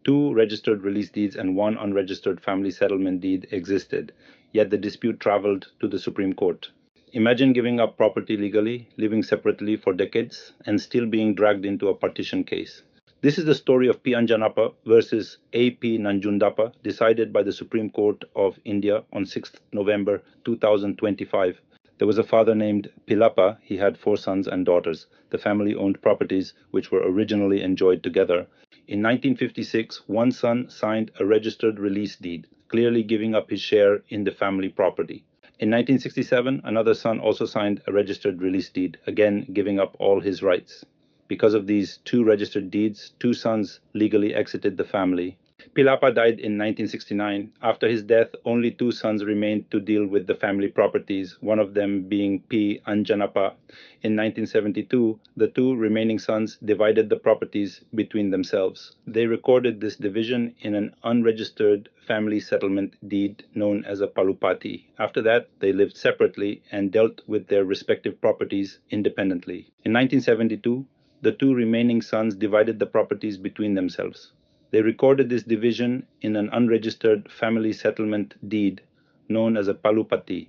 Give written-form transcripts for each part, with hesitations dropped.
Two registered release deeds and one unregistered family settlement deed existed, yet the dispute traveled to the Supreme Court. Imagine giving up property legally, living separately for decades, and still being dragged into a partition case. This is the story of P. Anjanappa versus A. P. Nanjundappa, decided by the Supreme Court of India on 6th November 2025. There was a father named Pilappa. He had 4 sons and daughters. The family owned properties which were originally enjoyed together. In 1956, one son signed a registered release deed, clearly giving up his share in the family property. In 1967, another son also signed a registered release deed, again giving up all his rights. Because of these 2 registered deeds, 2 sons legally exited the family. Pilappa died in 1969. After his death, only 2 sons remained to deal with the family properties, one of them being P. Anjanappa. In 1972, the 2 remaining sons divided the properties between themselves. They recorded this division in an unregistered family settlement deed known as a palupati. After that, they lived separately and dealt with their respective properties independently. In 1972, the 2 remaining sons divided the properties between themselves. They recorded this division in an unregistered family settlement deed known as a palupati.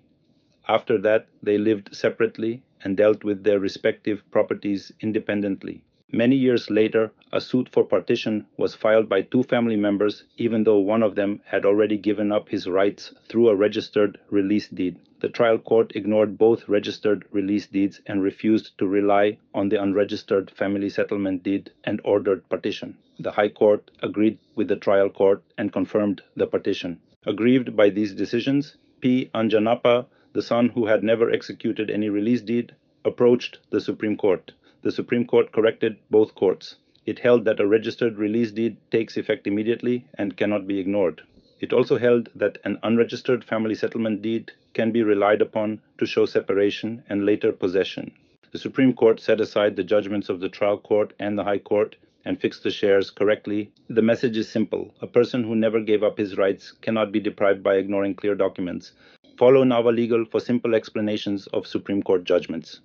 After that, they lived separately and dealt with their respective properties independently. Many years later, a suit for partition was filed by 2 family members, even though one of them had already given up his rights through a registered release deed. The trial court ignored both registered release deeds and refused to rely on the unregistered family settlement deed and ordered partition. The High Court agreed with the trial court and confirmed the partition. Aggrieved by these decisions, P. Anjanappa, the son who had never executed any release deed, approached the Supreme Court. The Supreme Court corrected both courts. It held that a registered release deed takes effect immediately and cannot be ignored. It also held that an unregistered family settlement deed can be relied upon to show separation and later possession. The Supreme Court set aside the judgments of the trial court and the High Court and fixed the shares correctly. The message is simple. A person who never gave up his rights cannot be deprived by ignoring clear documents. Follow Nava Legal for simple explanations of Supreme Court judgments.